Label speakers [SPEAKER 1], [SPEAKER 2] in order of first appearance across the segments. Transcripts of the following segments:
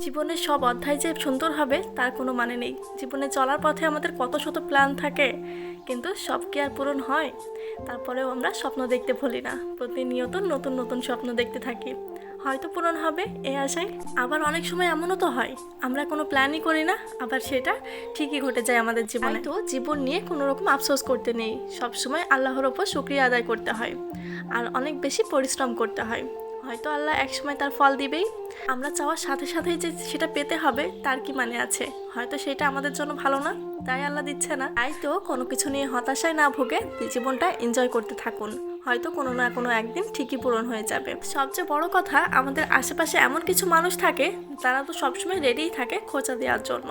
[SPEAKER 1] জীবনের সব অধ্যায় যে সুন্দর হবে তার কোনো মানে নেই। জীবনে চলার পথে আমাদের কত শত প্ল্যান থাকে, কিন্তু সব কি আর পূরণ হয়? তারপরেও আমরা স্বপ্ন দেখতে ভুলি না, প্রতিনিয়ত নতুন নতুন স্বপ্ন দেখতে থাকি। হয়তো পূরণ হবে এই আশায়। আবার অনেক সময় এমনও তো হয় আমরা কোনো প্ল্যানই করি না, আবার সেটা ঠিকই ঘটে যায় আমাদের জীবনে। তো জীবন নিয়ে কোনো রকম আফসোস করতে নেই, সবসময় আল্লাহর ওপর শুকরিয়া আদায় করতে হয় আর অনেক বেশি পরিশ্রম করতে হয়। হয়তো আল্লাহ একসময় তার ফল দিবেই। আমরা চাওয়ার সাথে সাথেই যে সেটা পেতে হবে তার কি মানে আছে? হয়তো সেটা আমাদের জন্য ভালো না, তাই আল্লাহ দিচ্ছে না। তাই তো কোনো কিছু নিয়ে হতাশায় না ভুগে জীবনটা এনজয় করতে থাকুন, হয়তো কোনো না কোনো একদিন ঠিকই পূরণ হয়ে যাবে। সবচেয়ে বড় কথা, আমাদের আশেপাশে এমন কিছু মানুষ থাকে তারা তো সবসময় রেডিই থাকে খোঁচা দেওয়ার জন্য।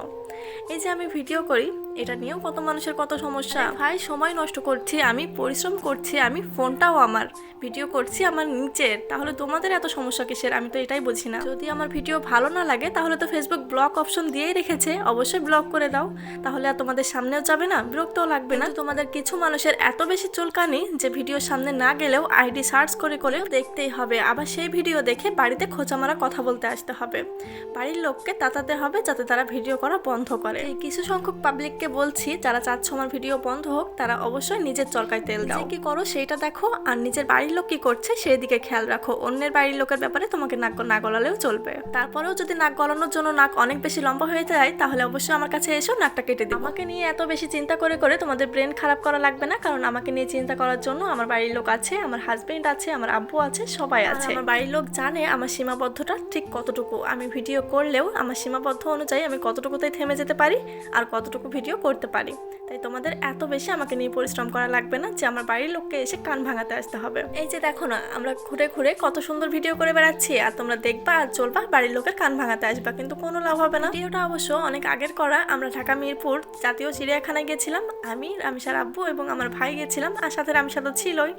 [SPEAKER 1] এই যে আমি ভিডিও করি, এটা নিয়েও কত মানুষের কত সমস্যা। ভাই, সময় নষ্ট করছি, আমি পরিশ্রম করছি, আমি ফোনটাও আমার, ভিডিও করছি আমার নিচের, তাহলে তোমাদের এত সমস্যা কিসের? আমি তো এটাই বুঝি না। যদি আমার ভিডিও ভালো না লাগে তাহলে তো ফেসবুক ব্লক অপশন দিয়েই রেখেছে, অবশ্যই ব্লক করে দাও, তাহলে আর তোমাদের সামনেও যাবে না, বিরক্তও লাগবে না। তোমাদের কিছু মানুষের এত বেশি চুলকানি যে ভিডিওর সামনে না গেলেও আইডি সার্চ করে করে দেখতেই হবে, আবার সেই ভিডিও দেখে বাড়িতে খোঁচা মারা কথা বলতে আসতে হবে, বাড়ির লোককে তাতাতে হবে যাতে তারা ভিডিও করা বন্ধ করে। এই কিছু সংখ্যক পাবলিককে বলছি, যারা চাচ্ছ আমার ভিডিও বন্ধ হোক, তারা অবশ্যই নিজের চরকায় তেল দাও। কি করো সেইটা দেখো, আর নিজের বাড়ির লোক কি করছে সেই দিকে খেয়াল রাখো। অন্যের বাড়ির লোকের ব্যাপারে তোমাকে নাক না গলালেও চলবে। তারপরেও যদি নাক গলানোর জন্য নাক অনেক বেশি লম্বা হয়ে যায়, তাহলে অবশ্যই আমার কাছে এসো, নাকটা কেটে দিও। আমাকে নিয়ে এত বেশি চিন্তা করে করে তোমাদের ব্রেন খারাপ করা লাগবে না, কারণ আমাকে নিয়ে চিন্তা করার জন্য আমার বাড়ির লোক আছে, আমার হাজবেন্ড আছে, আমার আব্বু আছে, সবাই আছে। আমার বাড়ির লোক জানে আমার সীমাবদ্ধতা ঠিক কতটুকু। আমি ভিডিও করলেও আমার সীমাবদ্ধ অনুযায়ী আমি কতটুকুতেই থেমে যেতে পারি আর কতটুকু ভিডিও করতে পারি। তাই তোমাদের এত বেশি আমাকে নিয়ে পরিশ্রম করা লাগবে না যে আমার বাড়ির লোককে এসে কান ভাঙাতে আসতে হবে। এই যে দেখো না, আমরা ঘুরে ঘুরে কত সুন্দর ভিডিও করে বেড়াচ্ছি, আর তোমরা দেখবা আর চলবা, বাড়ির লোকের কান ভাঙাতে আসবা, কিন্তু কোনো লাভ হবে না। ভিডিওটা অবশ্য অনেক আগের করা। আমরা ঢাকা মিরপুর জাতীয় চিড়িয়াখানায় গেছিলাম, আমি, রামিসার আব্বু এবং আমার ভাই গেছিলাম, আর সাথে রামিসা তো ছিলই।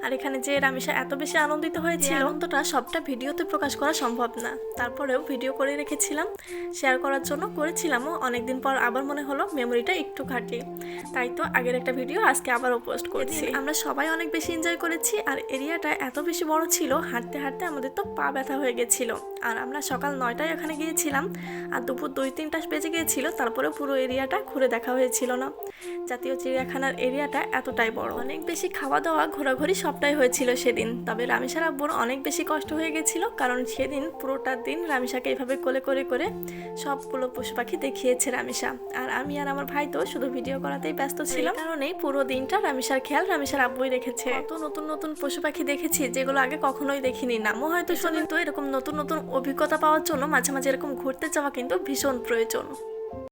[SPEAKER 1] আর এখানে যে রামিসা এত বেশি আনন্দিত হয়েছিল, আনন্দটা সবটা ভিডিওতে প্রকাশ করা সম্ভব না, তারপরেও ভিডিও করে রেখেছিলাম, শেয়ার করার জন্য করেছিলামও। অনেকদিন পর আবার মনে হলো মেমোরিটা একটু ঘাটি, তাই তো আগের একটা ভিডিও আজকে আবারও পোস্ট করছি। আমরা সবাই অনেক বেশি এনজয় করেছি, আর এরিয়াটা এত বেশি বড় ছিল, হাঁটতে হাঁটতে আমাদের তো পা ব্যথা হয়ে গেছিল। আর আমরা সকাল 9টায় ওখানে গিয়েছিলাম, আর দুপুর 2-3টা বেজে গিয়েছিল, তারপরে পুরো এরিয়াটা ঘুরে দেখা হয়েছিল না। জাতীয় চিড়িয়াখানার এরিয়াটা এতটাই বড়, অনেক বেশি খাওয়া দাওয়া ঘোরাঘুরি সবটাই হয়েছিল সেদিন। তবে রামিসার আব্বুর অনেক বেশি কষ্ট হয়ে গেছিল, কারণ সেদিন পুরোটা দিন রামিসাকে এইভাবে কোলে করে করে সবগুলো পশু পাখি দেখিয়েছে রামিসা, আর আমি আর আমার ভাই তো শুধু ভিডিও করাতেই ব্যস্ত ছিলাম, কারণেই পুরো দিনটা রামিসার খেয়াল রামিসার আব্বুই রেখেছে। তো নতুন নতুন পশু পাখি দেখেছি যেগুলো আগে কখনোই দেখিনি, নামও হয়তো শুনি। তো এরকম নতুন নতুন অভিজ্ঞতা পাওয়ার জন্য মাঝে মাঝে এরকম ঘুরতে যাওয়া কিন্তু ভীষণ প্রয়োজন।